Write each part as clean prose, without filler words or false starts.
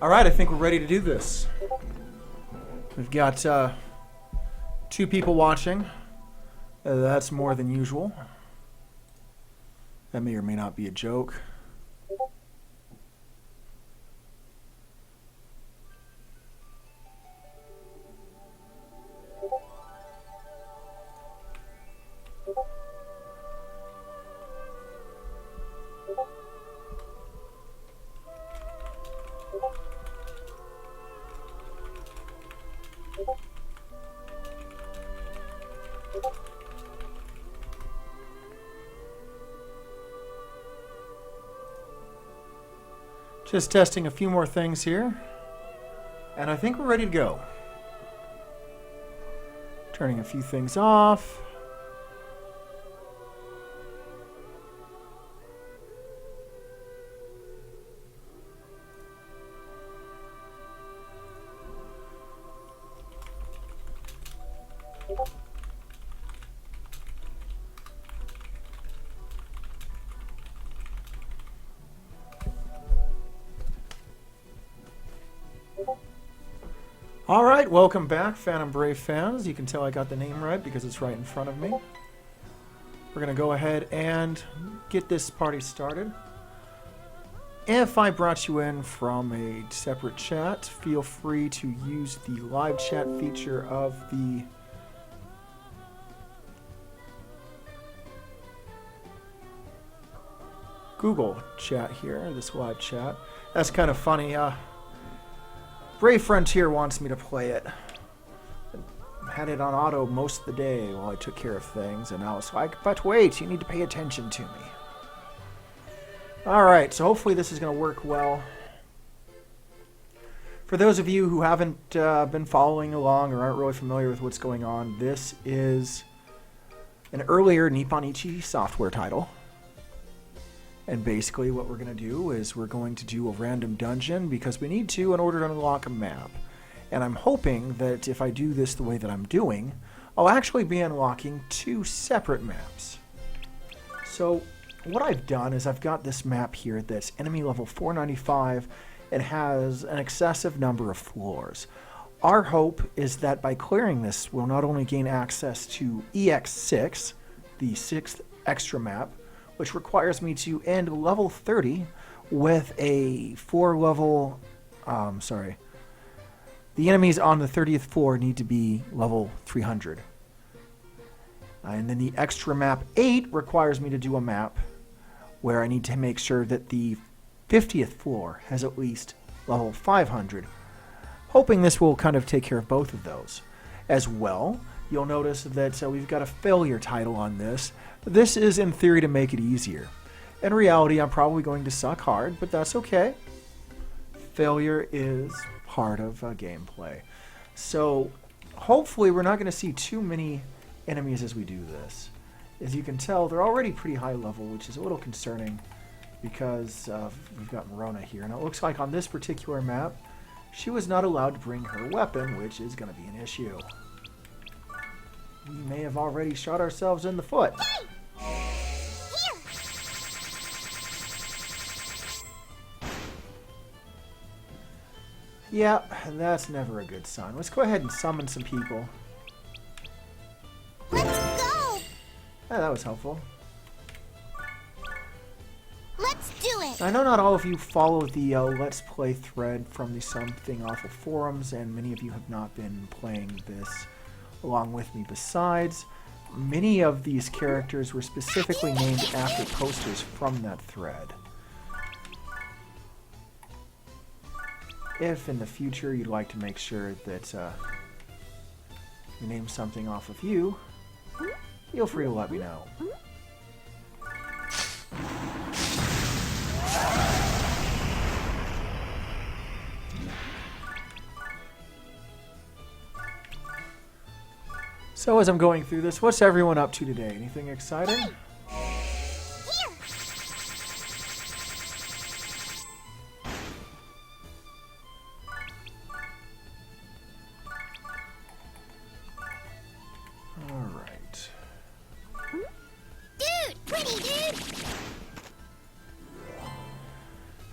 All right, I think we're ready to do this. We've got 2 people watching. That's more than usual. That may or may not be a joke. Just testing a few more things here, and I think we're ready to go. Turning a few things off. All right, welcome back, Phantom Brave fans. You can tell I got the name right because it's right in front of me. We're going to go ahead and get this party started. If I brought you in from a separate chat, feel free to use the live chat feature of the Google chat here, this live chat. That's kind of funny. Brave Frontier wants me to play it. I had it on auto most of the day while I took care of things, and I was like, but wait, you need to pay attention to me. Alright, so hopefully this is going to work well. For those of you who haven't been following along or aren't really familiar with what's going on, this is an earlier Nippon Ichi software title. And basically what we're going to do is we're going to do a random dungeon because we need to in order to unlock a map. And I'm hoping that if I do this the way that I'm doing, I'll actually be unlocking 2 separate maps. So what I've done is I've got this map here that's enemy level 495 and has an excessive number of floors. Our hope is that by clearing this, we'll not only gain access to EX6, the 6th extra map, which requires me to end level 30 with a 4-level... The enemies on the 30th floor need to be level 300. And then the extra map 8 requires me to do a map where I need to make sure that the 50th floor has at least level 500. Hoping this will kind of take care of both of those. As well, you'll notice that we've got a failure title on this. This is in theory to make it easier. In reality, I'm probably going to suck hard, but that's okay. Failure is part of gameplay. So hopefully we're not going to see too many enemies as we do this. As you can tell, they're already pretty high level, which is a little concerning because we've got Morona here. And it looks like on this particular map, she was not allowed to bring her weapon, which is going to be an issue. We may have already shot ourselves in the foot. Yeah, that's never a good sign. Let's go ahead and summon some people. Let's go! Yeah, that was helpful. Let's do it! I know not all of you follow the Let's Play thread from the Something Awful forums, and many of you have not been playing this along with me. Besides, many of these characters were specifically named after posters from that thread. If in the future you'd like to make sure that you name something off of you, feel free to let me know. So as I'm going through this, what's everyone up to today? Anything exciting?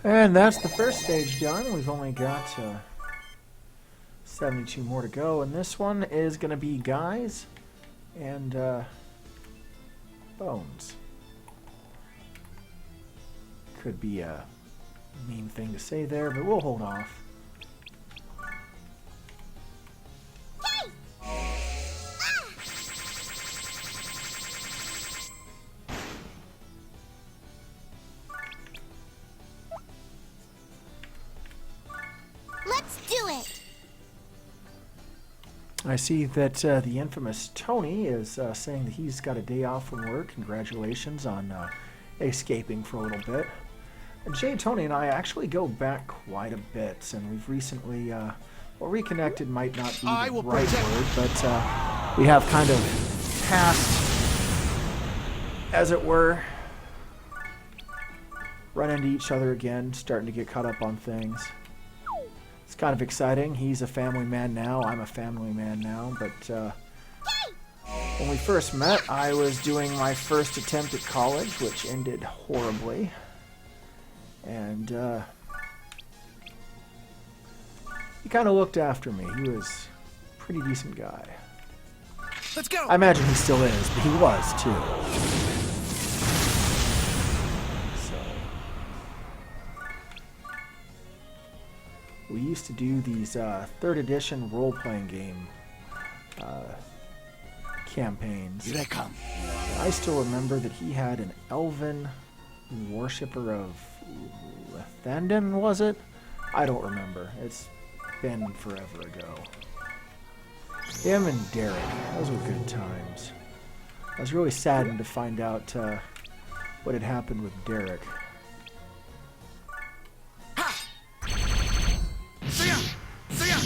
And that's the first stage done. We've only got 72 more to go. And this one is going to be guys and bones. Could be a mean thing to say there, but we'll hold off. I see that the infamous Tony is saying that he's got a day off from work. Congratulations on escaping for a little bit. Jay, Tony, and I actually go back quite a bit, and we've recently, well, reconnected might not be the right word, but we have kind of passed, as it were, run into each other again, starting to get caught up on things. It's kind of exciting. He's a family man now. I'm a family man now. But when we first met, I was doing my first attempt at college, which ended horribly. And he kind of looked after me. He was a pretty decent guy. Let's go. I imagine he still is, but he was too. We used to do these 3rd edition role-playing game campaigns. Here I come. I still remember that he had an elven worshipper of Lethandon, was it? I don't remember. It's been forever ago. Him and Derek, those were good times. I was really saddened to find out what had happened with Derek. See ya! See ya!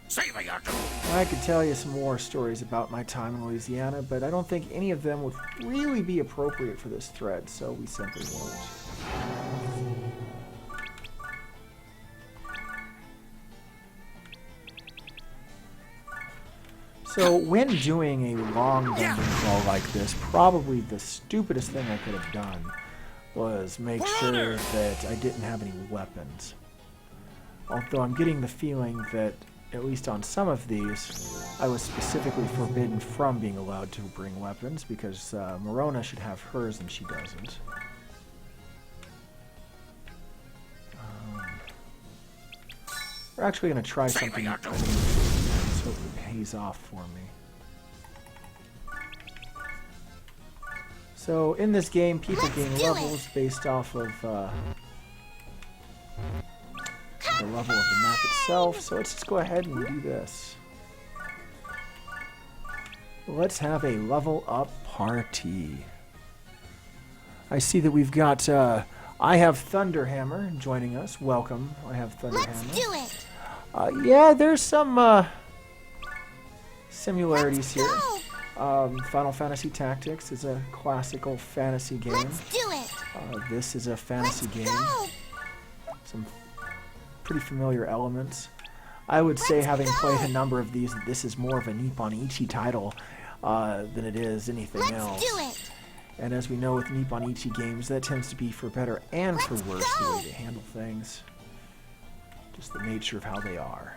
Save me, Arthur! I could tell you some more stories about my time in Louisiana, but I don't think any of them would really be appropriate for this thread, so we simply won't. So when doing a long dungeon crawl like this, probably the stupidest thing I could have done was make sure that I didn't have any weapons. Although I'm getting the feeling that, at least on some of these, I was specifically forbidden from being allowed to bring weapons, because Morona should have hers and she doesn't. We're actually going to try something new. Let's hope it pays off for me. So in this game, people gain levels based off of the level of the map itself. So let's just go ahead and do this. Let's have a level up party. I see that we've got I have Thunderhammer joining us. Welcome. I have Thunderhammer. Let's do it. Yeah, there's some similarities here. Final Fantasy Tactics is a classical fantasy game. Let's do it. This is a fantasy game. Go. Some pretty familiar elements. I would say, having played a number of these, that this is more of a Nippon Ichi title than it is anything else. Let's do it. And as we know with Nippon Ichi games, that tends to be for better and for worse the way they handle things. Just the nature of how they are.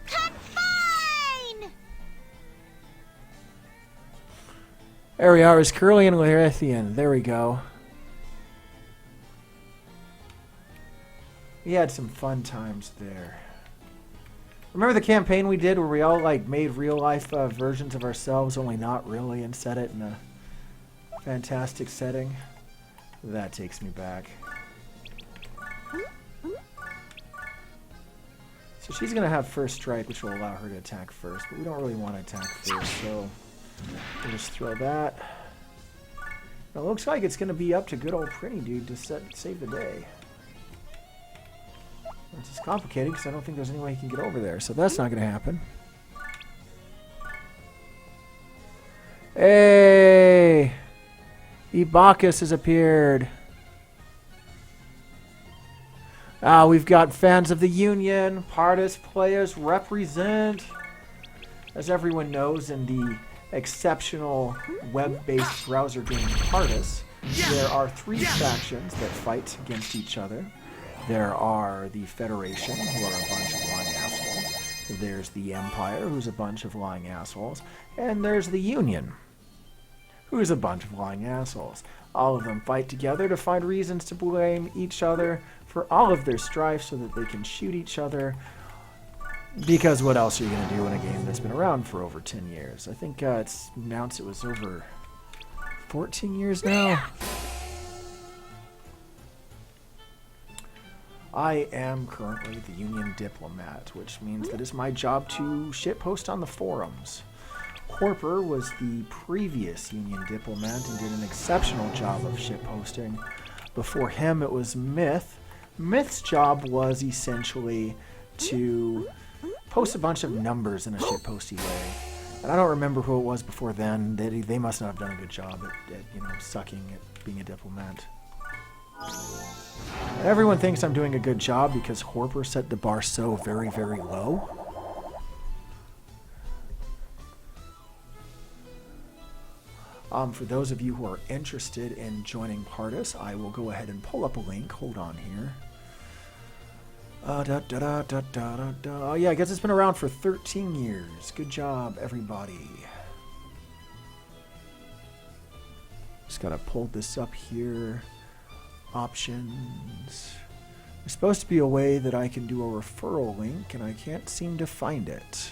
Confine! There we are, is Curly and Larethian. There we go. We had some fun times there. Remember the campaign we did where we all like made real life versions of ourselves, only not really, and set it in a fantastic setting? That takes me back. So she's going to have first strike, which will allow her to attack first, but we don't really want to attack first, so we'll just throw that. Now, it looks like it's going to be up to good old Prinny Dude to save the day. Which is complicated because I don't think there's any way he can get over there, so that's not going to happen. Hey! Ibacus has appeared. We've got fans of the Union. Pardus players represent. As everyone knows, in the exceptional web-based browser game Pardus, there are three factions that fight against each other. There are the Federation, who are a bunch of lying assholes. There's the Empire, who's a bunch of lying assholes. And there's the Union, who's a bunch of lying assholes. All of them fight together to find reasons to blame each other for all of their strife so that they can shoot each other. Because what else are you going to do in a game that's been around for over 10 years? I think it's announced it was over 14 years now. I am currently the Union diplomat, which means that it's my job to shitpost on the forums. Horper was the previous Union diplomat and did an exceptional job of shitposting. Before him, it was Myth. Myth's job was essentially to post a bunch of numbers in a shitposty way. And I don't remember who it was before then. They must not have done a good job at sucking at being a diplomat. And everyone thinks I'm doing a good job because Horper set the bar so very, very low. For those of you who are interested in joining Pardus, I will go ahead and pull up a link. Hold on here. Oh yeah, I guess it's been around for 13 years. Good job, everybody. Just gotta pull this up here. Options. There's supposed to be a way that I can do a referral link, and I can't seem to find it.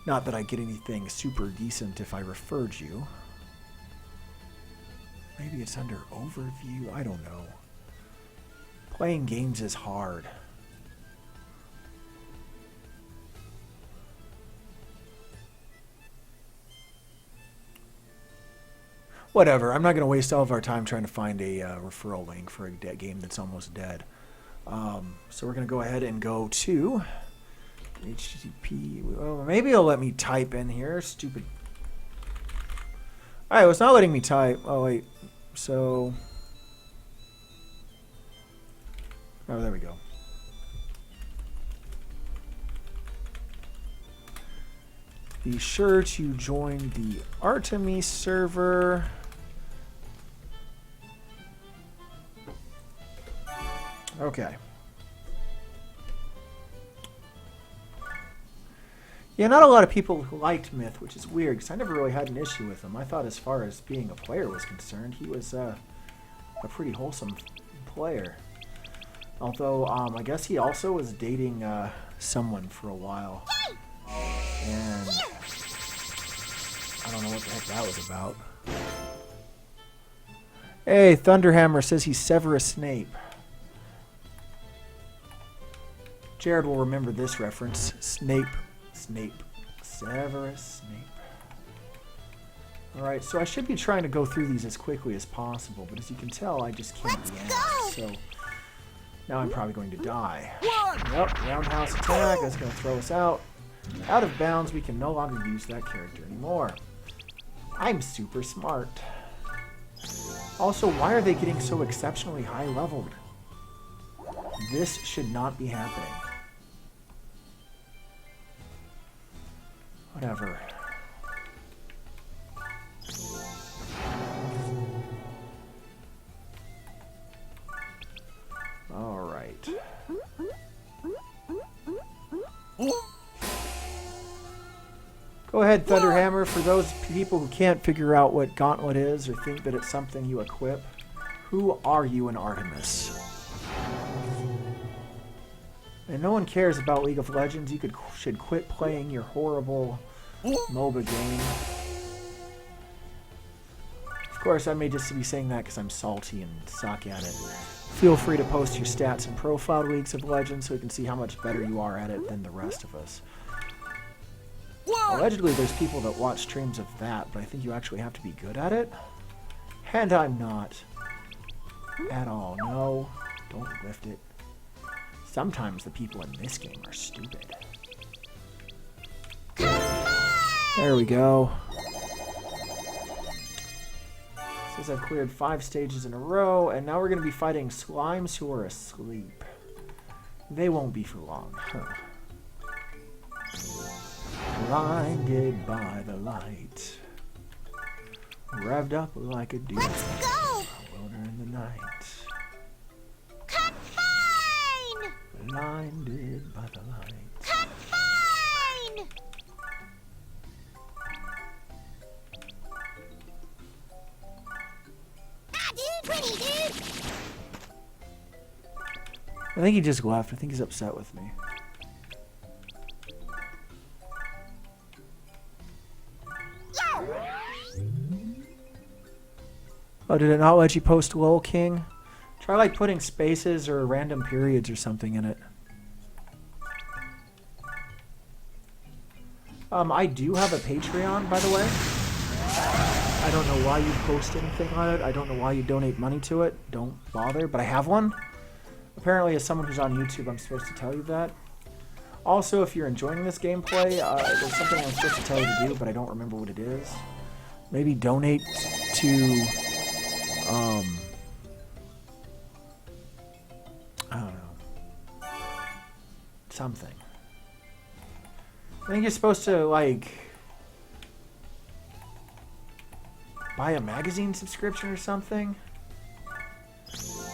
Not that I get anything super decent if I referred you. Maybe it's under overview. I don't know. Playing games is hard. Whatever. I'm not going to waste all of our time trying to find a referral link for a game that's almost dead. So we're going to go ahead and go to HTTP. Well, maybe it'll let me type in here. Stupid. All right, well, it's not letting me type. Oh, wait. So. Oh, there we go. Be sure to join the Artemis server. Okay. Yeah, not a lot of people who liked Myth, which is weird, because I never really had an issue with him. I thought as far as being a player was concerned, he was a pretty wholesome player. Although, I guess he also was dating someone for a while. And I don't know what the heck that was about. Hey, Thunderhammer says he's Severus Snape. Jared will remember this reference. Snape. Severus Snape. Alright, so I should be trying to go through these as quickly as possible, but as you can tell, I just can't be asked. So now I'm probably going to die. Yep, roundhouse attack. That's going to throw us out. Out of bounds, we can no longer use that character anymore. I'm super smart. Also, why are they getting so exceptionally high leveled? This should not be happening. Whatever. All right. Go ahead, Thunderhammer. For those people who can't figure out what Gauntlet is or think that it's something you equip, who are you in Artemis? And no one cares about League of Legends. You should quit playing your horrible MOBA game. Of course, I may just be saying that because I'm salty and suck at it. Feel free to post your stats in profile Leagues of Legends so we can see how much better you are at it than the rest of us. Allegedly, there's people that watch streams of that, but I think you actually have to be good at it. And I'm not. At all. No. Don't lift it. Sometimes the people in this game are stupid. There we go. Says I've cleared 5 stages in a row, and now we're going to be fighting slimes who are asleep. They won't be for long. Huh. Blinded by the light, revved up like a deer. Let's go! Wilder in the night. Confine! Blinded by the light. Confine! Ah, dude, pretty dude! I think he just left. I think he's upset with me. Oh, did it not let you post LOL King? Try like putting spaces or random periods or something in it. I do have a Patreon, by the way. I don't know why you post anything on it. I don't know why you donate money to it. Don't bother, but I have one. Apparently, as someone who's on YouTube, I'm supposed to tell you that. Also, if you're enjoying this gameplay, there's something I'm supposed to tell you to do, but I don't remember what it is. Maybe donate to... I don't know. Something. I think you're supposed to, like, buy a magazine subscription or something?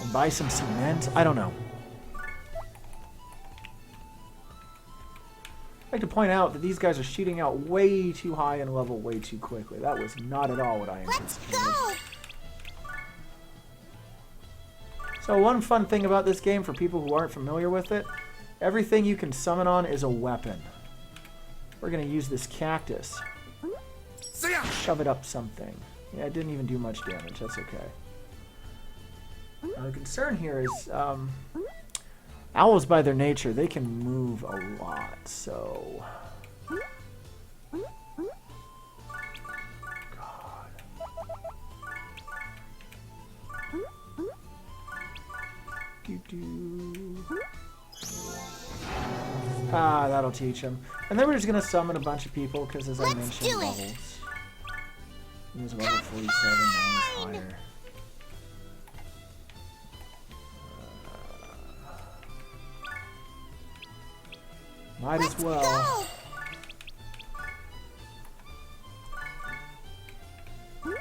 And buy some cement? I don't know. I'd like to point out that these guys are shooting out way too high in level way too quickly. That was not at all what I anticipated. Let's go! So one fun thing about this game for people who aren't familiar with it, everything you can summon on is a weapon. We're going to use this cactus. See ya! Shove it up something. Yeah, it didn't even do much damage. That's okay. Now, the concern here is owls, by their nature, they can move a lot, so... God. Doo-doo. Ah, that'll teach him. And then we're just going to summon a bunch of people, because as I mentioned, do it. levels. He was level 47, now he's higher. Might as well. Go.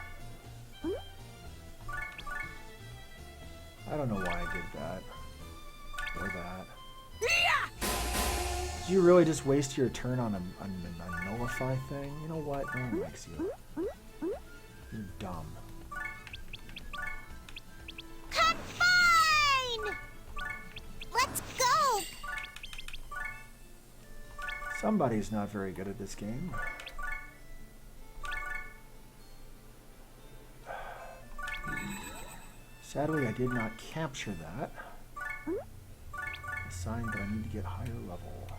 I don't know why I did that. Or that. Did you really just waste your turn on a nullify thing? You know what? No one likes you. You're dumb. Fine. Let's go. Somebody's not very good at this game. Sadly, I did not capture that. A sign that I need to get higher level.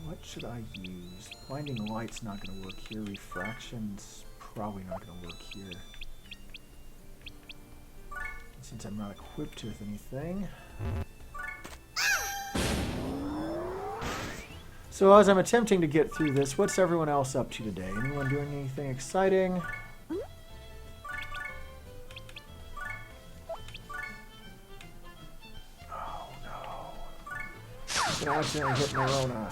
What should I use? Blinding light's not going to work here. Refraction's probably not going to work here. Since I'm not equipped with anything. So as I'm attempting to get through this, what's everyone else up to today? Anyone doing anything exciting? Oh no. I'm gonna accidentally hit Morona.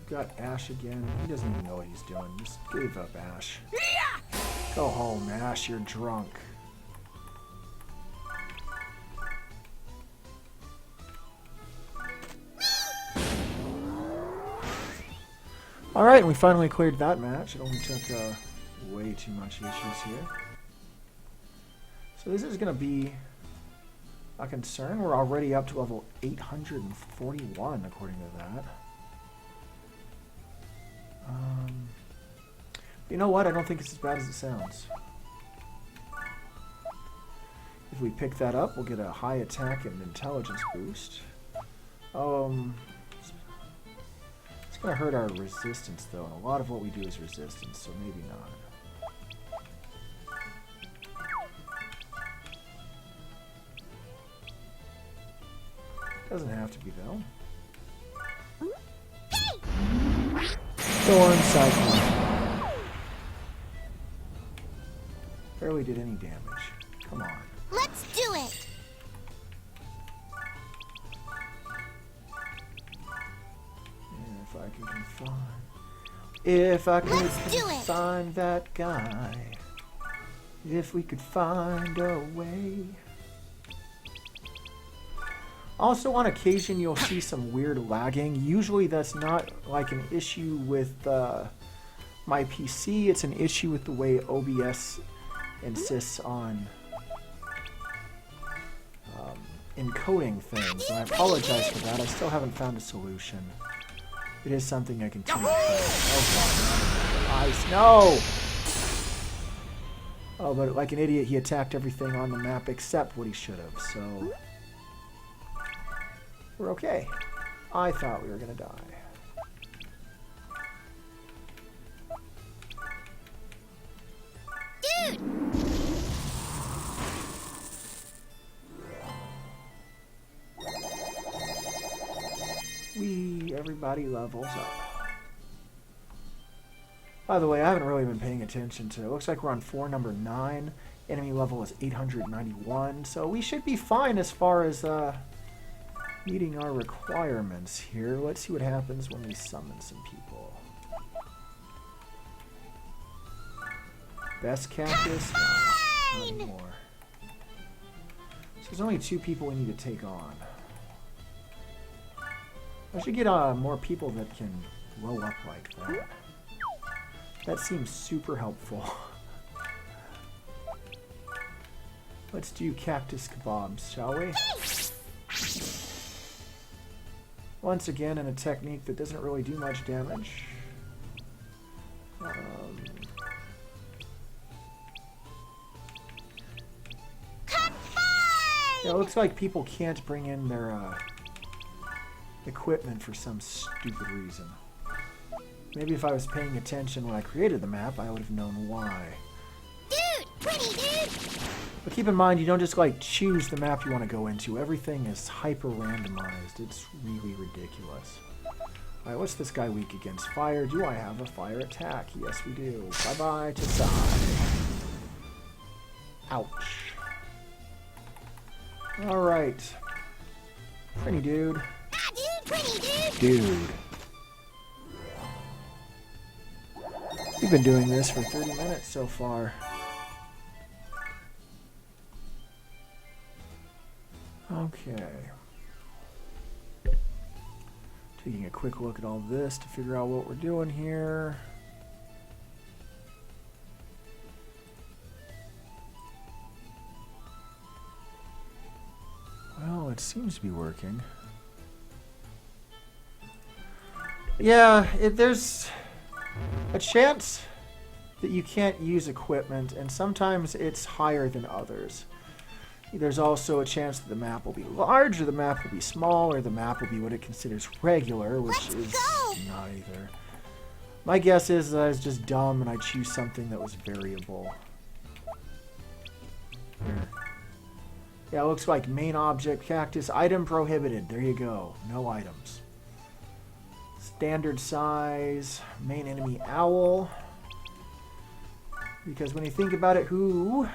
Got Ash again. He doesn't even know what he's doing. Just give up, Ash. Go home, Ash. You're drunk. Alright, and we finally cleared that match. It only took way too much issues here. So this is going to be a concern. We're already up to level 841 according to that. You know what? I don't think it's as bad as it sounds. If we pick that up, we'll get a high attack and intelligence boost. It's going to hurt our resistance, though, and a lot of what we do is resistance, so maybe not. Doesn't have to be, though. Thorn Cyclone. Barely did any damage. Come on. Let's do it. If I can confine. If I could Let's do it. confine that guy. If we could find a way. Also, on occasion, you'll see some weird lagging. Usually, that's not like an issue with my PC. It's an issue with the way OBS insists on encoding things. And I apologize for that. I still haven't found a solution. It is something I continue to play. Oh, God. Ice. No! Oh, but like an idiot, he attacked everything on the map except what he should have, so... We're okay. I thought we were gonna die. Dude. Everybody levels up. By the way, I haven't really been paying attention to it. Looks like we're on floor number 9. Enemy level is 891, so we should be fine as far as meeting our requirements here. Let's see what happens when we summon some people. Best cactus? No, not anymore. So there's only 2 people we need to take on. I should get more people that can blow up like that. That seems super helpful. Let's do cactus kebabs, shall we? Once again, in a technique that doesn't really do much damage. Yeah, it looks like people can't bring in their equipment for some stupid reason. Maybe if I was paying attention when I created the map, I would have known why. Dude, pretty dude. But keep in mind, you don't just like choose the map you want to go into. Everything is hyper randomized. It's really ridiculous. Alright, what's this guy weak against? Fire. Do I have a fire attack? Yes, we do. Bye-bye to side. Ouch. Alright. Pretty dude. Ah, dude, pretty dude. Dude. We've been doing this for 30 minutes so far. Okay. Taking a quick look at all this to figure out what we're doing here. Well, it seems to be working. Yeah, there's a chance that you can't use equipment, and sometimes it's higher than others. There's also a chance that the map will be large, or the map will be small, or the map will be what it considers regular, which is not either. My guess is that I was just dumb and I choose something that was variable. Here. Yeah, it looks like main object, cactus, item prohibited. There you go. No items. Standard size, main enemy owl. Because when you think about it, who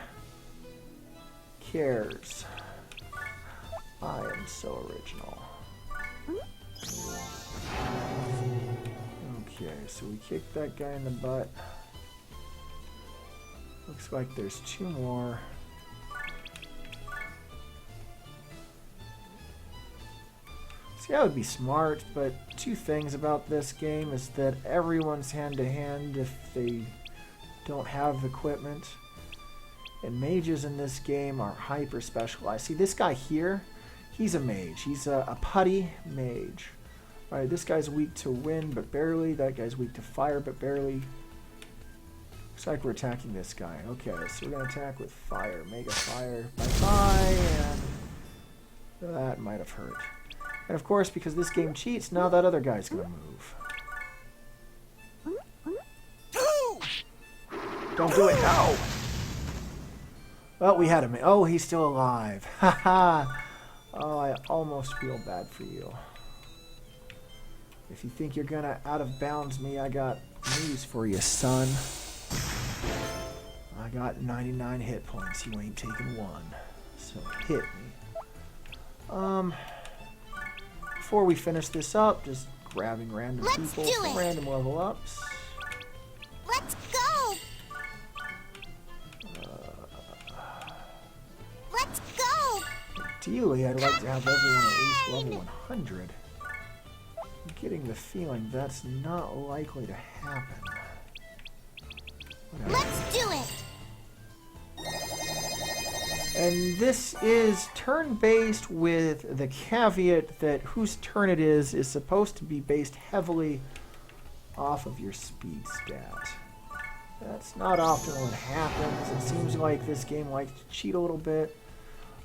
cares? I am so original. Okay, so we kicked that guy in the butt. Looks like there's two more. See, that would be smart, but two things about this game is that everyone's hand-to-hand if they don't have equipment. And mages in this game are hyper specialized. See, this guy here, he's a mage. He's a putty mage. Alright, this guy's weak to wind, but barely. That guy's weak to fire, but barely. Looks like we're attacking this guy. Okay, so we're going to attack with fire. Mega fire. Bye-bye. And that might have hurt. And of course, because this game cheats, now that other guy's going to move. Don't do it, no! Well, we had him. Oh, he's still alive. Haha. Oh, I almost feel bad for you. If you think you're gonna out of bounds me, I got news for you, son. I got 99 hit points. You ain't taking one. So hit me. Before we finish this up, just grabbing random people for random level ups. Let's go. Let's go. Ideally, I'd like to have everyone at least level 100. I'm getting the feeling that's not likely to happen. Whatever. Let's do it. And this is turn-based with the caveat that whose turn it is supposed to be based heavily off of your speed stat. That's not often what happens. It seems like this game likes to cheat a little bit.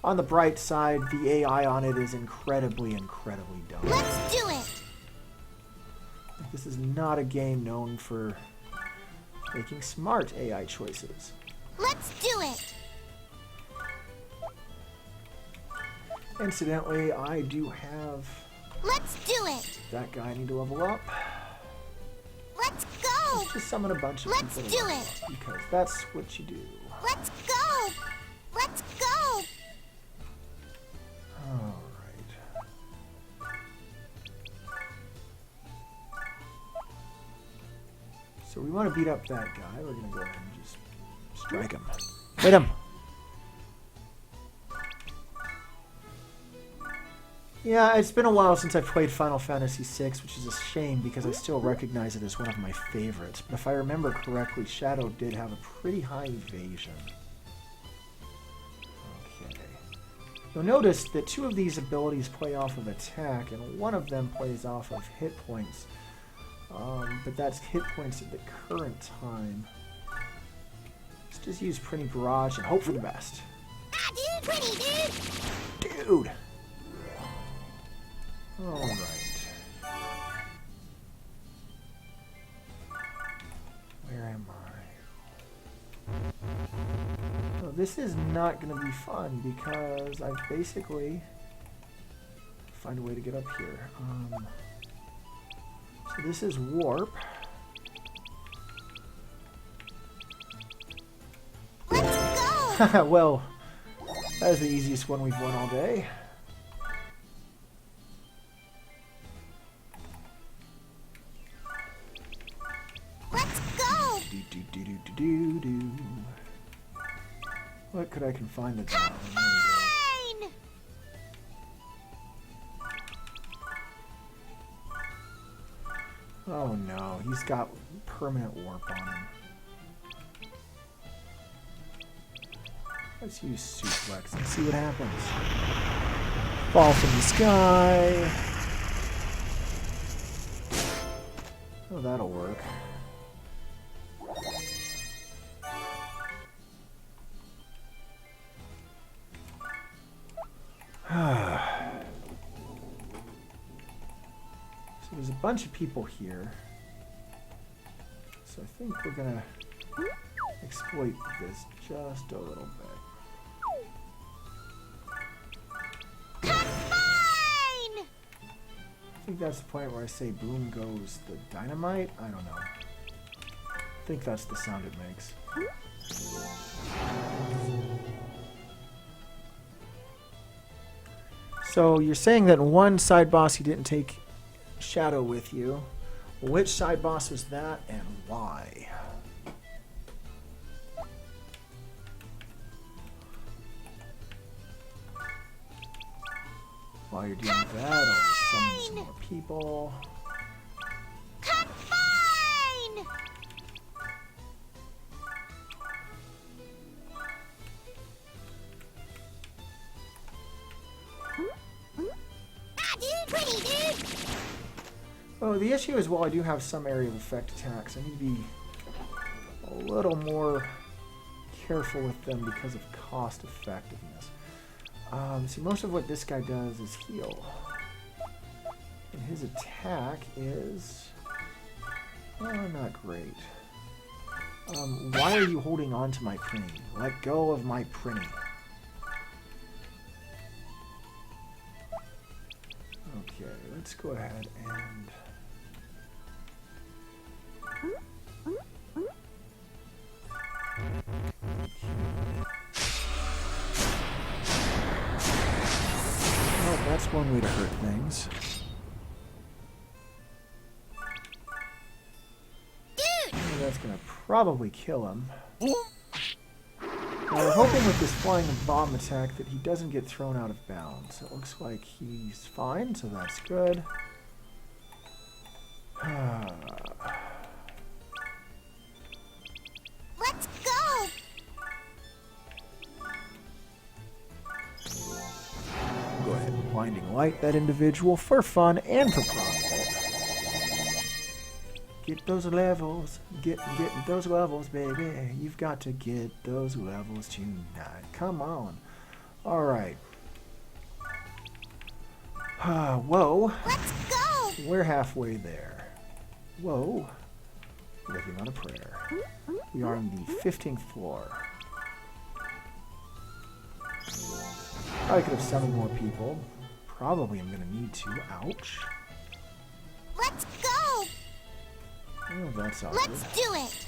On the bright side, the AI on it is incredibly, incredibly dumb. Let's do it. This is not a game known for making smart AI choices. Let's do it. Incidentally, I do have Let's do it. that guy I need to level up. Let's go. Let's just summon a bunch of Let's people. do to level it. up, because that's what you do. Let's go. Let's go. Alright. So we want to beat up that guy. We're going to go ahead and just strike him. Hit him! Yeah, it's been a while since I've played Final Fantasy VI, which is a shame because I still recognize it as one of my favorites. But if I remember correctly, Shadow did have a pretty high evasion. You'll notice that 2 of these abilities play off of attack, and 1 of them plays off of hit points. But that's hit points at the current time. Let's just use Prinny Barrage and hope for the best. Ah, dude, pretty, dude. Dude! Alright. Where am I? Oh, this is not going to be fun because I've basically find a way to get up here. So this is warp. Let's go. Well, that is the easiest one we've won all day. Let's go. Do. What could I confine the down? Fine. Oh no, he's got permanent warp on him. Let's use suplex and see what happens. Fall from the sky. Oh, that'll work. So there's a bunch of people here. So I think we're gonna exploit this just a little bit. Fine. I think that's the point where I say boom goes the dynamite. I don't know. I think that's the sound it makes. So you're saying that in one side boss you didn't take Shadow with you. Which side boss was that and why? While you're doing that, I'll just summon some more people. Fine. Ah, dude, pretty, dude. Oh, the issue is, while I do have some area of effect attacks, I need to be a little more careful with them because of cost effectiveness. See, most of what this guy does is heal. And his attack is... not great. Why are you holding on to my Prinny? Let go of my Prinny. Okay, let's go ahead and... Well, that's one way to hurt things. Oh, that's gonna probably kill him. Now we're hoping with this flying bomb attack that he doesn't get thrown out of bounds. It looks like he's fine, so that's good. Let's go. Go ahead and blinding light that individual for fun and for profit. Get those levels, get those levels, baby. You've got to get those levels tonight. Come on. All right. Whoa. Let's go. We're halfway there. Whoa. Living on a prayer. We are on the 15th floor. I could have summoned more people. Probably I'm gonna need to. Ouch. Let's go. Oh, that's all Let's good. do it.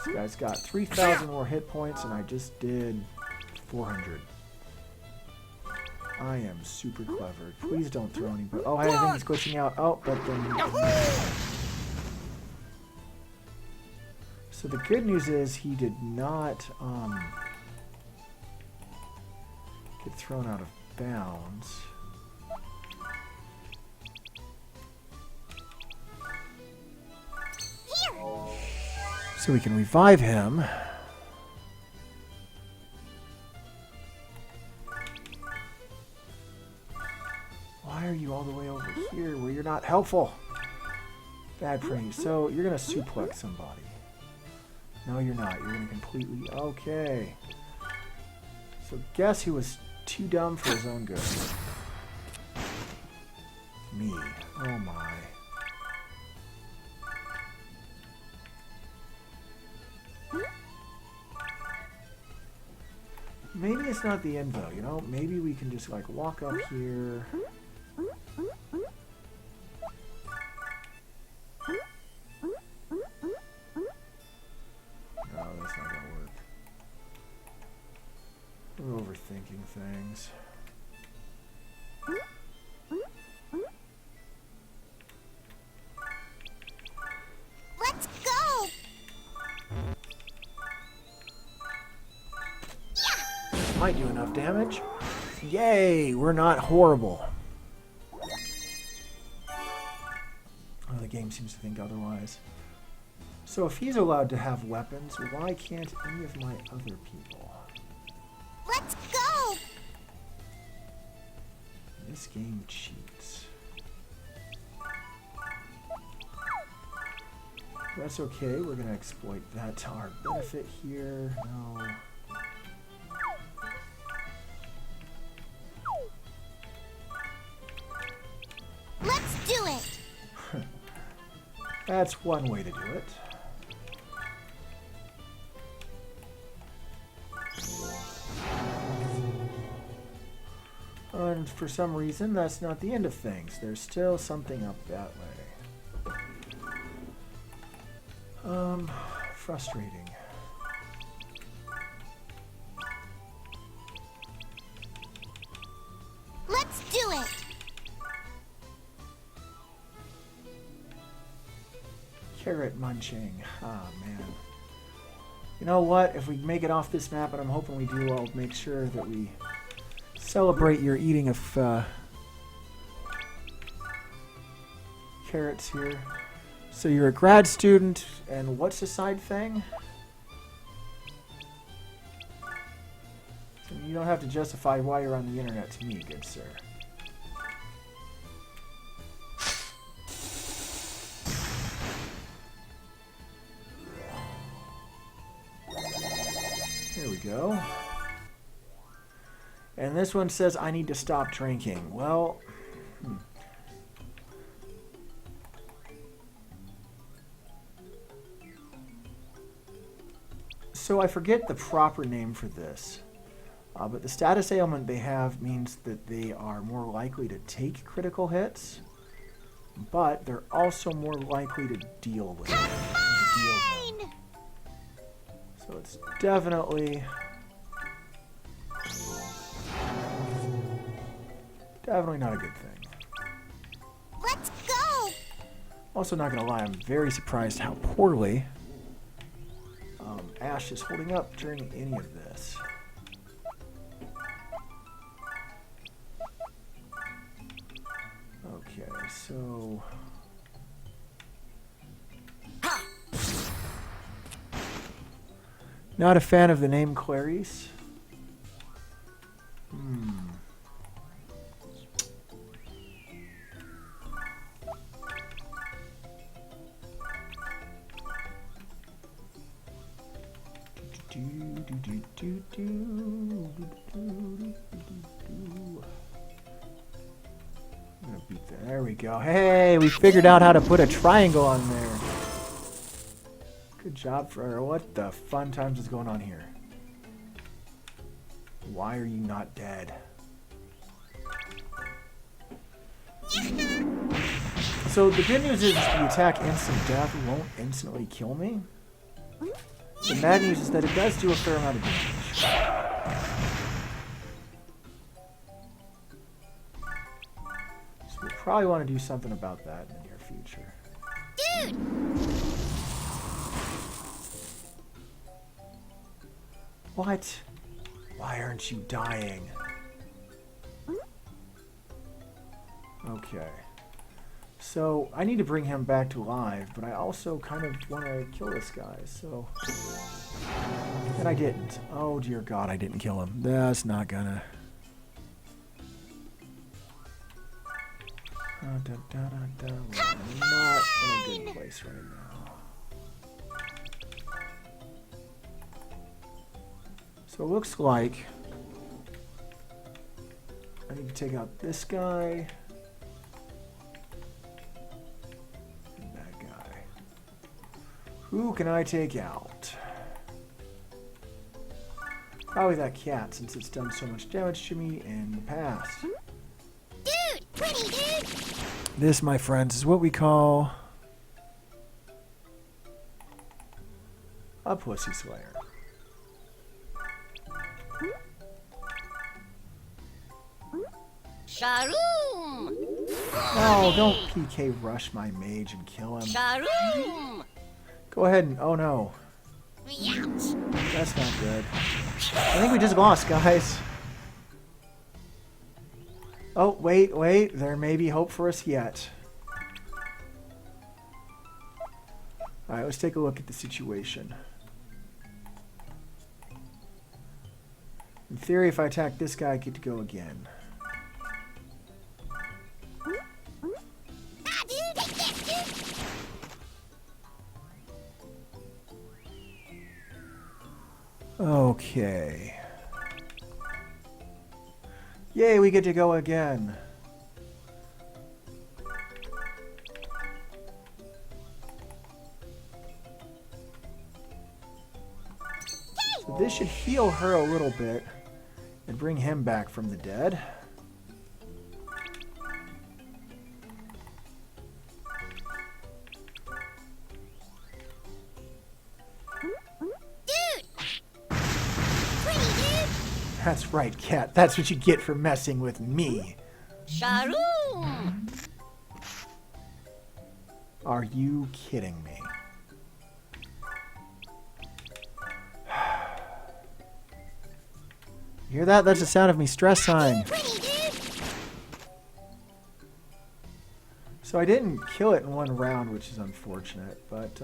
This guy's got 3,000 more hit points, and I just did 400. I am super clever. Please don't throw any. Oh, I think he's glitching out. Oh, but then. So the good news is he did not get thrown out of bounds. Here. So we can revive him. Why are you all the way over here where you're not helpful? Bad for you. So you're going to suplex somebody. No, you're not. You're going to completely... Okay. So guess who was too dumb for his own good? Me. Oh my. Maybe it's not the end though, you know? Maybe we can just like walk up here. No, that's not gonna work. We're overthinking things. Let's go. Might do enough damage. Yay, we're not horrible. Oh, the game seems to think otherwise. So if he's allowed to have weapons, why can't any of my other people? Let's go. This game cheats. That's okay, we're gonna exploit that to our benefit here. No. Let's do it. That's one way to do it. And for some reason, that's not the end of things. There's still something up that way. Frustrating. Let's do it. Carrot munching. Ah, man. You know what? If we make it off this map, and I'm hoping we do, I'll make sure that we celebrate your eating of carrots here. So you're a grad student, and what's the side thing? So you don't have to justify why you're on the internet to me, good sir. Here we go. And this one says I need to stop drinking. Well, So I forget the proper name for this, but the status ailment they have means that they are more likely to take critical hits, but they're also more likely to deal with them. So it's definitely not a good thing. Let's go. Also, not gonna lie, I'm very surprised how poorly Ash is holding up during any of this. Okay, so not a fan of the name Clarice. I'm gonna beat that. There we go. Hey, we figured out how to put a triangle on there. Good job for her. What the fun times is going on here? Why are you not dead? So the good news is the attack instant death won't instantly kill me. The bad news is that it does do a fair amount of damage. So we'll probably want to do something about that in the near future. Dude! What? Why aren't you dying? Okay. So, I need to bring him back to life, but I also kind of want to kill this guy, so... And I didn't. Oh, dear God, I didn't kill him. That's not gonna... We're not in a good place right now. So it looks like I need to take out this guy and that guy. Who can I take out? Probably that cat, since it's done so much damage to me in the past. Dude! Pretty dude! This, my friends, is what we call a pussy slayer. Sharoom! Oh, don't PK rush my mage and kill him. Sharoom! Go ahead and... Oh, no. Ouch! That's not good. I think we just lost, guys. Oh, wait, wait. There may be hope for us yet. Alright, let's take a look at the situation. In theory, if I attack this guy, I get to go again. Ah, dude! Take this, dude! Okay. Yay, we get to go again. So this should heal her a little bit and bring him back from the dead. That's right, cat. That's what you get for messing with me. Sharoom! Are you kidding me? You hear that? That's the sound of me stress sighing. Pretty dude! So I didn't kill it in one round, which is unfortunate, but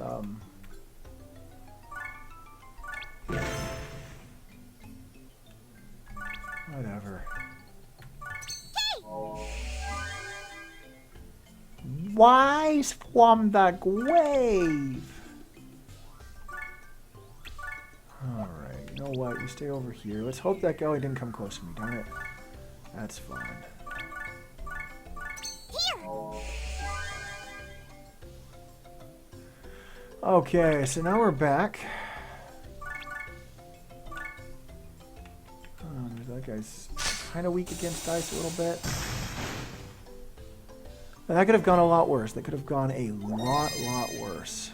whatever. Wise from the grave. Alright, you know what? You stay over here. Let's hope that guy didn't come close to me, darn it. That's fine. Okay, so now we're back. That guy's kind of weak against ice a little bit. Now, that could have gone a lot worse. That could have gone a lot worse.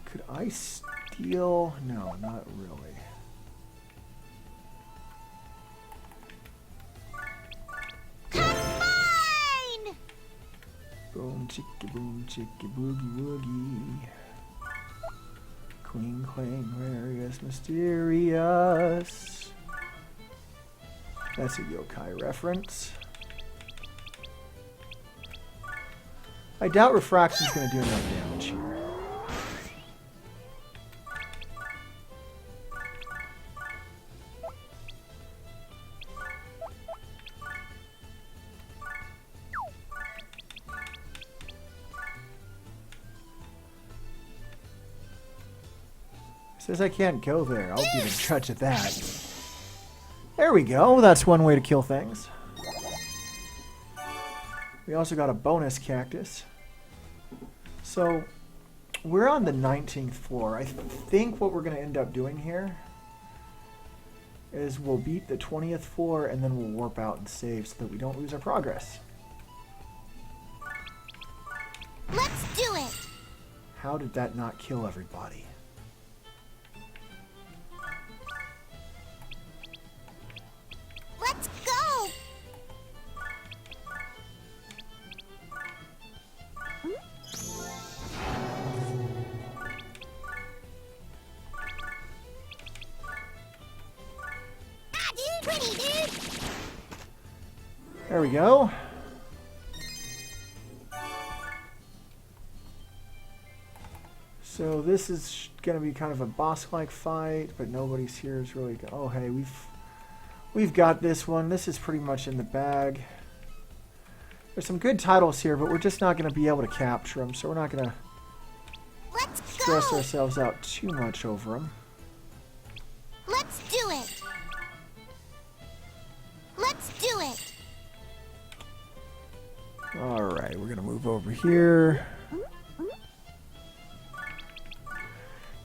Could I steal? No, not really. Combine! Boom chicka boogie woogie. Queen Clang, Marius Mysterious. That's a yokai reference. I doubt Refraction's going to do enough damage here. Says I can't go there. I'll be the judge of that. There we go. That's one way to kill things. We also got a bonus cactus. So, we're on the 19th floor. I think what we're going to end up doing here is we'll beat the 20th floor and then we'll warp out and save so that we don't lose our progress. Let's do it! How did that not kill everybody? Let's go! Ah, dude! Pretty dude! There we go. So this is going to be kind of a boss-like fight, but nobody's here is really... Oh, hey, We've got this one. This is pretty much in the bag. There's some good titles here, but we're just not going to be able to capture them, so we're not going to Let's stress go. ourselves out too much over them. Let's do it. Let's do it. Alright, we're going to move over here.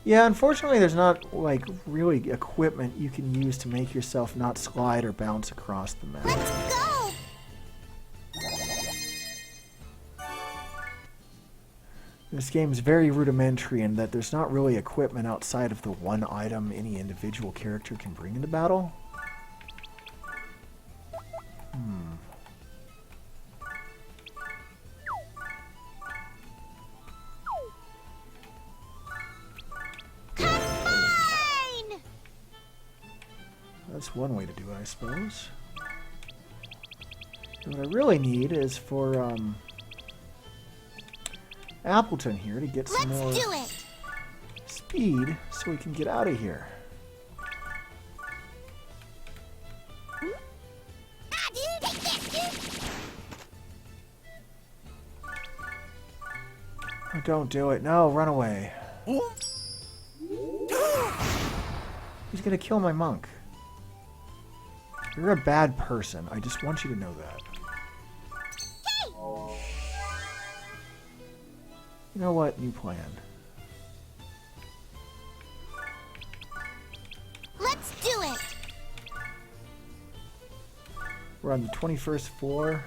Yeah, unfortunately there's not, like, really equipment you can use to make yourself not slide or bounce across the map. Let's go. This game is very rudimentary in that there's not really equipment outside of the one item any individual character can bring into battle. Combine. That's one way to do it, I suppose. And what I really need is for Appleton here to get some Let's more do it. speed so we can get out of here. Ah, dude, take this, dude. Oh, don't do it. No, run away. He's gonna kill my monk. You're a bad person. I just want you to know that. You know what? New plan. Let's do it. We're on the 21st floor.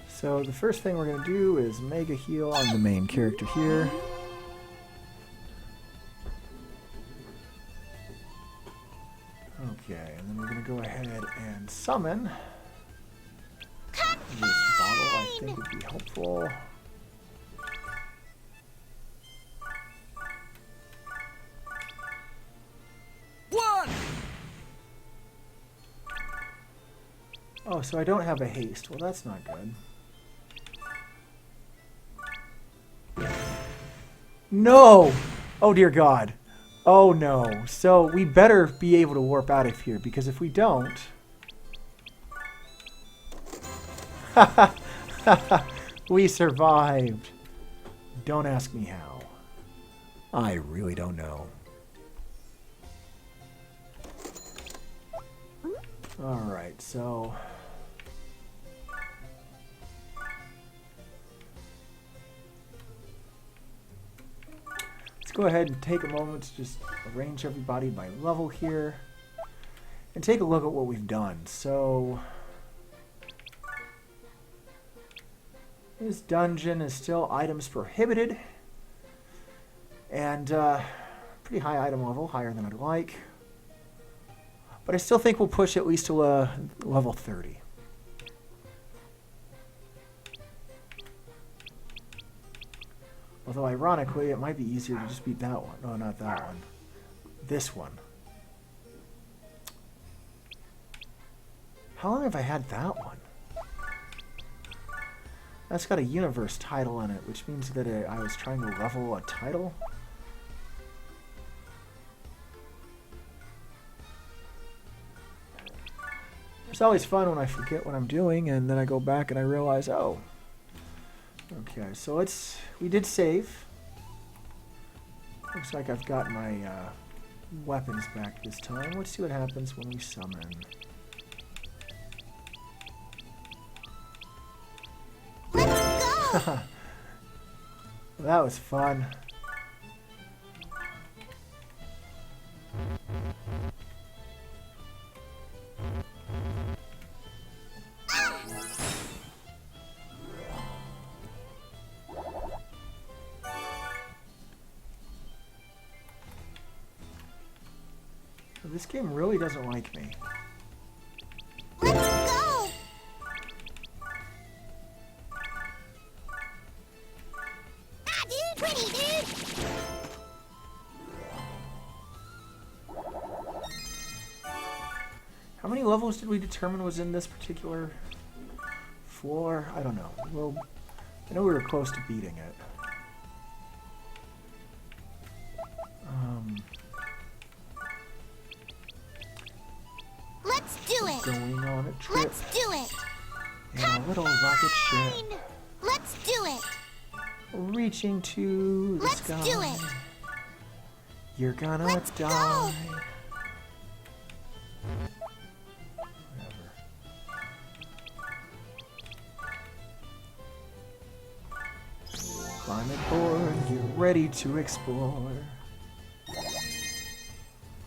So the first thing we're going to do is mega heal on the main character here. Okay, and then we're going to go ahead and summon. This bottle I think would be helpful. One! Oh, so I don't have a haste. Well, that's not good. No! Oh, dear God. Oh, no. So we better be able to warp out of here, because if we don't... we survived. Don't ask me how. I really don't know. Alright, so... let's go ahead and take a moment to just arrange everybody by level here. And take a look at what we've done. So... this dungeon is still items prohibited. And pretty high item level, higher than I'd like. But I still think we'll push at least to level 30. Although ironically, it might be easier to just beat that one. No, not that one. This one. How long have I had that one? That's got a universe title in it, which means that I was trying to level a title. It's always fun when I forget what I'm doing, and then I go back and I realize, oh. Okay, so we did save. Looks like I've got my weapons back this time. Let's see what happens when we summon. Let's go. Well, that was fun. This game really doesn't like me. Let's go. Ah, dude, pretty, dude. How many levels did we determine was in this particular floor? I don't know. Well, I know we were close to beating it. Let's do it. Going on a trip Let's do it. in a little rocket ship, Fine. Let's do it. reaching to the Let's sky. do it. You're gonna Let's die. go. Whatever. Climb aboard, you're ready to explore.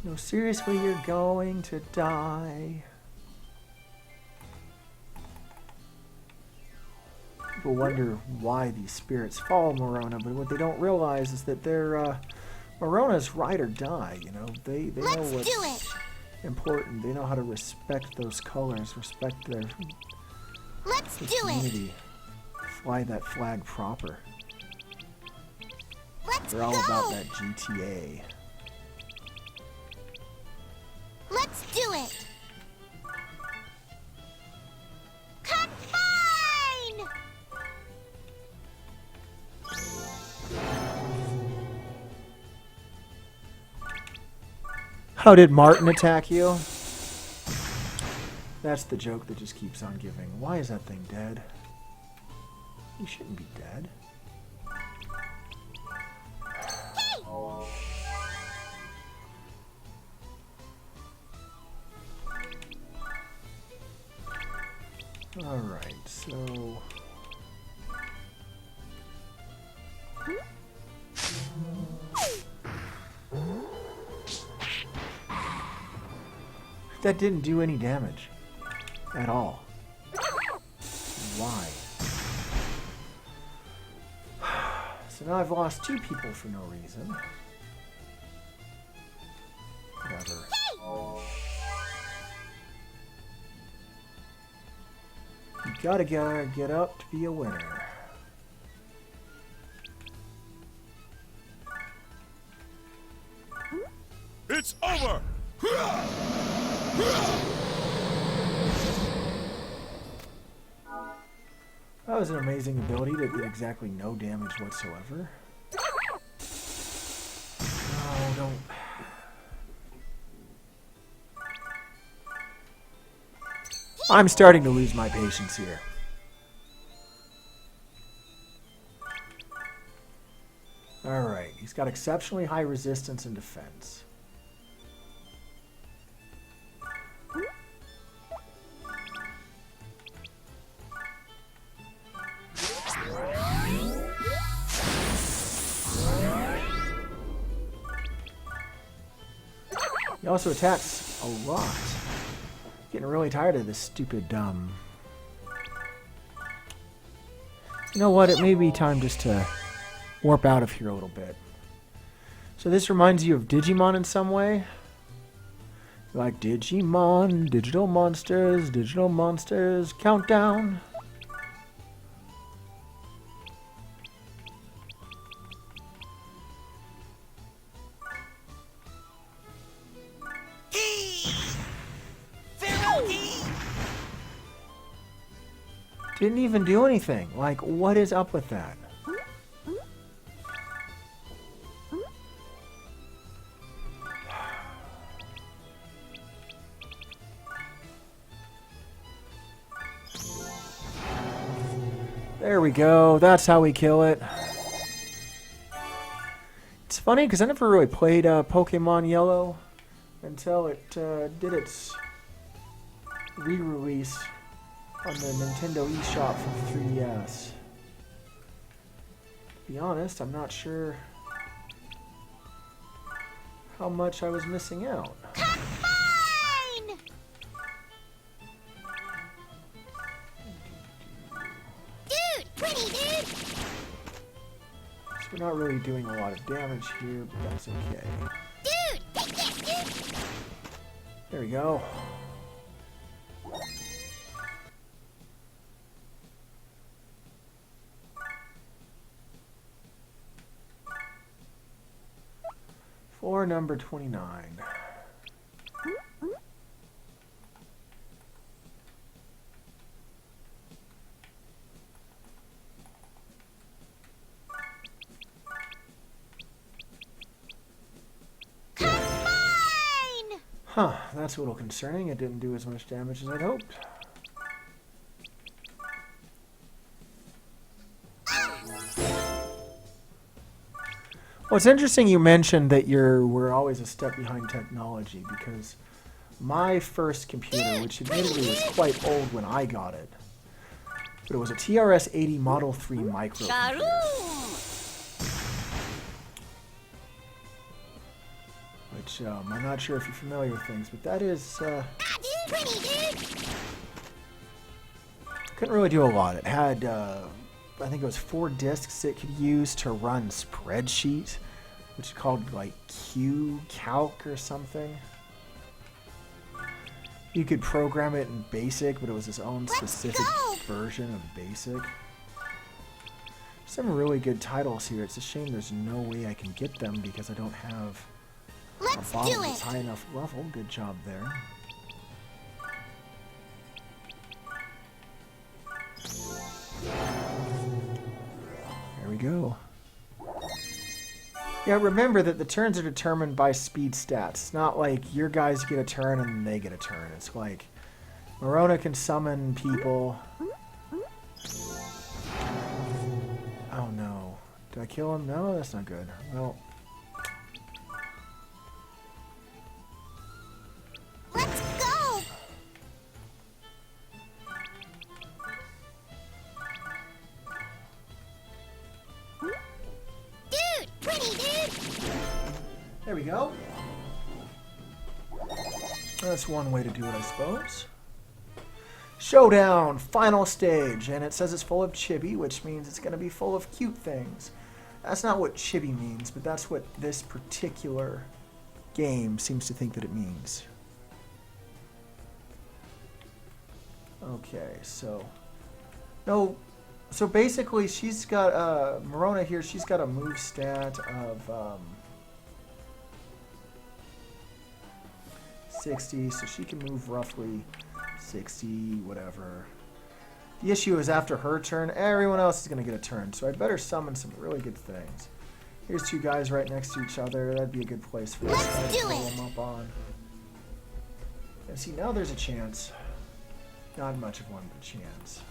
No, seriously, you're going to die. People wonder why these spirits follow Morona, but what they don't realize is that they're Morona's ride or die. You know, they know Let's what's do it. important. They know how to respect those colors, respect their Let's do it. community, fly that flag proper. Let's They're all go. about that GTA. Let's do it. Combine. How did Martin attack you? That's the joke that just keeps on giving. Why is that thing dead? He shouldn't be dead. Alright, so... That didn't do any damage. At all. Why? So now I've lost 2 people for no reason. Whatever. You gotta get up to be a winner. It's over! That was an amazing ability that did exactly no damage whatsoever. No, don't. I'm starting to lose my patience here. Alright, he's got exceptionally high resistance and defense. He also attacks a lot. Getting really tired of this stupid, You know what? It may be time just to warp out of here a little bit. So this reminds you of Digimon in some way? Like Digimon, digital monsters, countdown. Didn't even do anything. Like, what is up with that? There we go. That's how we kill it. It's funny because I never really played Pokemon Yellow until it did its re-release on the Nintendo eShop for the 3DS. To be honest, I'm not sure how much I was missing out. Combine. Dude, pretty dude. So we're not really doing a lot of damage here, but that's okay. Dude, take this, dude. There we go. For number 29. Huh, that's a little concerning. It didn't do as much damage as I'd hoped. Well, it's interesting you mentioned that we're always a step behind technology, because my first computer, which admittedly was quite old when I got it, but it was a TRS-80 Model 3 microcomputer. Which, I'm not sure if you're familiar with things, but that is, couldn't really do a lot. It had, I think it was 4 disks it could use to run spreadsheet, which is called, like, Calc or something. You could program it in BASIC, but it was its own specific version of BASIC. Some really good titles here. It's a shame there's no way I can get them because I don't have a bottle that's high enough level. Good job there. There we go. Yeah, remember that the turns are determined by speed stats. It's not like your guys get a turn and they get a turn. It's like Morona can summon people. Oh no. Did I kill him? No, that's not good. Well, Let's go! Dude! Pretty dude! there we go. That's one way to do it, I suppose. Showdown, final stage, and it says it's full of chibi, which means it's going to be full of cute things. That's not what chibi means, but that's what this particular game seems to think that it means. Okay, so basically she's got Morona here. She's got a move stat of 60, so she can move roughly 60, whatever. The issue is after her turn, everyone else is going to get a turn, so I'd better summon some really good things. Here's 2 guys right next to each other. That'd be a good place for this guy to roll them up on. And see, now there's a chance. Not much of one, but a chance.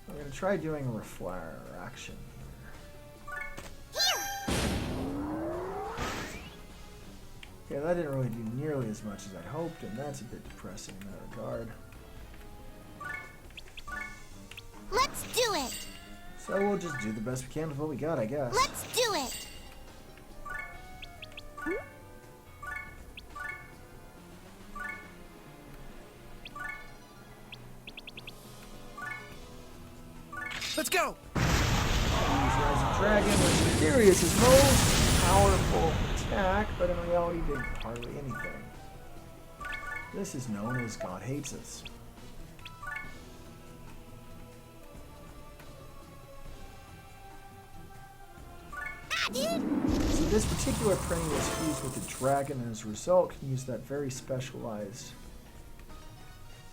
I'm going to try doing a refraction here. Yeah, that didn't really do nearly as much as I'd hoped, and that's a bit depressing in that regard. Let's do it! So we'll just do the best we can with what we got, I guess. Let's do it! Let's go! Use Rising Dragon, which in theory is his most powerful attack, but in reality did hardly anything. This is known as God Hates Us. So this particular printing is fused with the dragon, and as a result can use that very specialized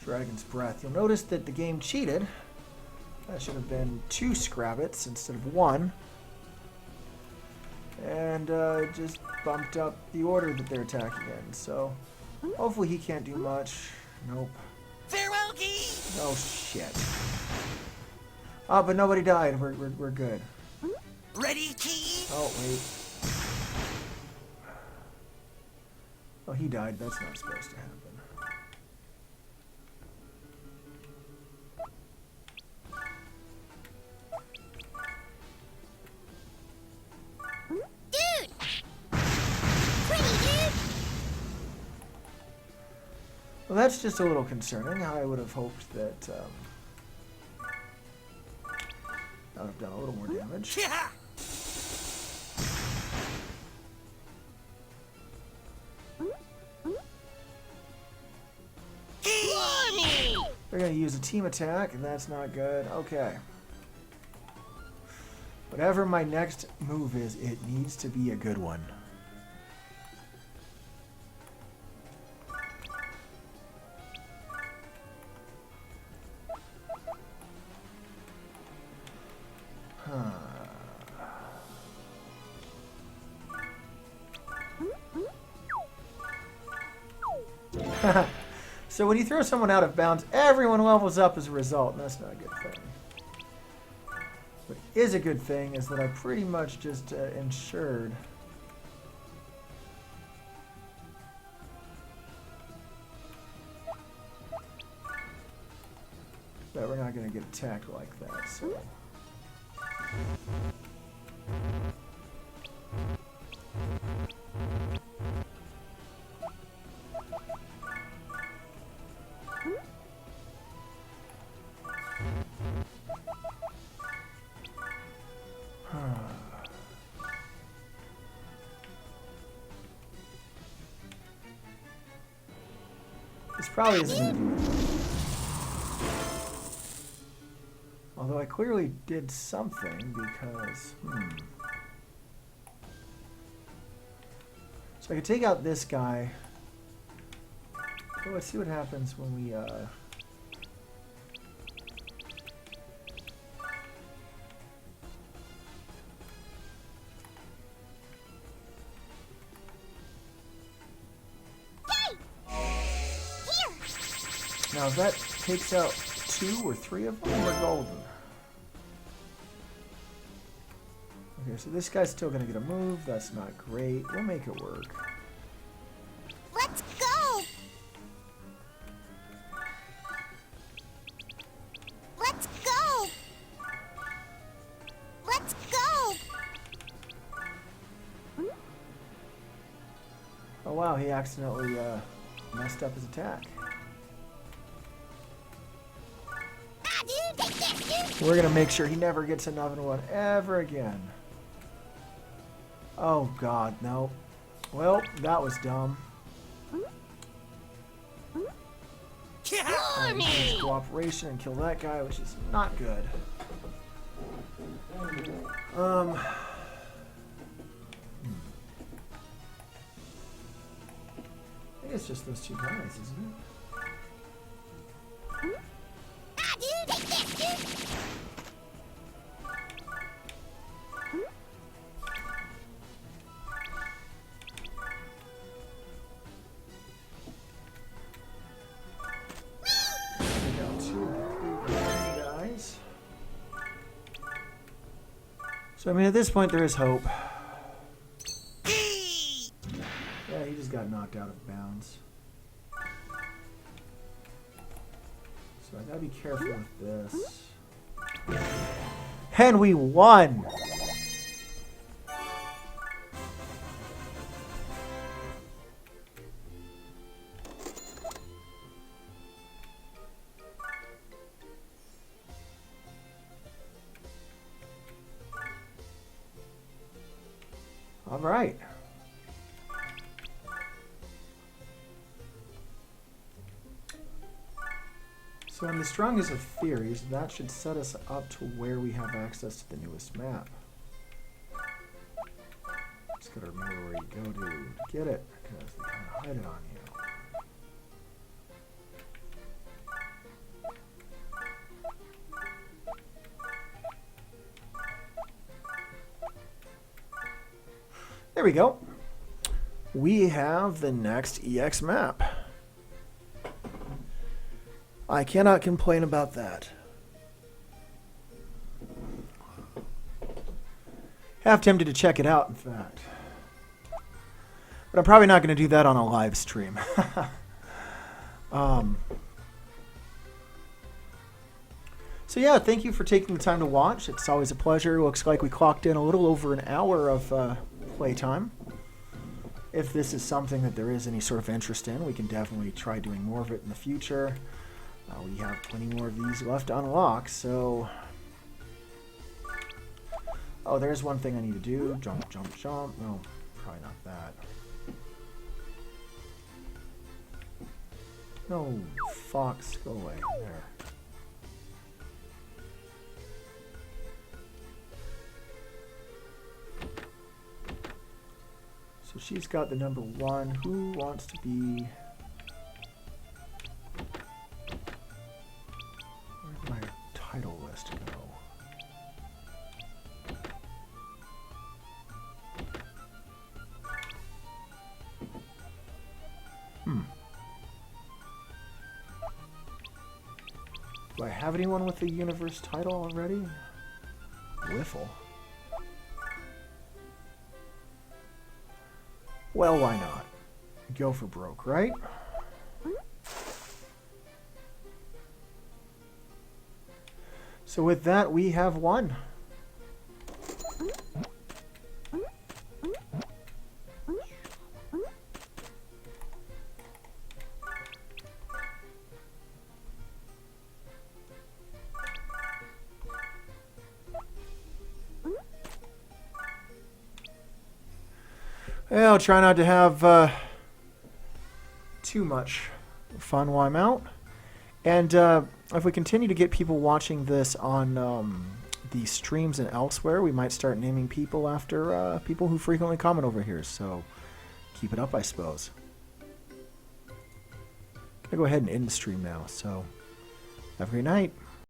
Dragon's Breath. You'll notice that the game cheated. That should have been 2 Scrabbits instead of 1. And it just bumped up the order that they're attacking in. So hopefully he can't do much. Nope. Farewell, Key! Oh shit. Oh, but nobody died. We're good. Ready, Key? Oh wait. Oh, he died. That's not supposed to happen. Dude! Pretty dude! Well, that's just a little concerning. I would have hoped that that would have done a little more damage. Yeah! They're going to use a team attack, and that's not good. Okay. Whatever my next move is, it needs to be a good one. Huh. So when you throw someone out of bounds, everyone levels up as a result, and that's not a good thing. What is a good thing is that I pretty much just ensured that we're not going to get attacked like that, so... This probably isn't going to do it. Although I clearly did something because... So I could take out this guy. So let's see what happens when we... Now if that takes out 2 or 3 of them, we're golden. Okay, so this guy's still gonna get a move. That's not great. We'll make it work. Let's go! Let's go! Let's go! Oh wow, he accidentally messed up his attack. Ah, dude, take this, dude! We're gonna make sure he never gets another one ever again. Oh god, no. Well, that was dumb. Use cooperation and kill that guy, which is not good. I think it's just those 2 guys, isn't it? Ah, dude, take this, dude! So, I mean, at this point, there is hope. Yeah, he just got knocked out of bounds. So, I gotta be careful with this. And we won! All right. So in the strongest of theories, that should set us up to where we have access to the newest map. Just gotta remember where you go to get it, because they kind of hide it on you. There we go. We have the next EX map. I cannot complain about that. Half tempted to check it out, in fact. But I'm probably not going to do that on a live stream. So yeah, thank you for taking the time to watch. It's always a pleasure. Looks like we clocked in a little over an hour of playtime. If this is something that there is any sort of interest in, we can definitely try doing more of it in the future. We have plenty more of these left to unlock, so... Oh, there's one thing I need to do. Jump, jump, jump. No, probably not that. No, fox, go away. There. So she's got the number 1. Who wants to be... Where'd my title list go? Do I have anyone with the universe title already? Wiffle. Well, why not? Go for broke, right? So with that, we have won. I'll try not to have too much fun while I'm out. And if we continue to get people watching this on the streams and elsewhere, we might start naming people after people who frequently comment over here. So keep it up, I suppose. I'm going to go ahead and end the stream now. So have a great night.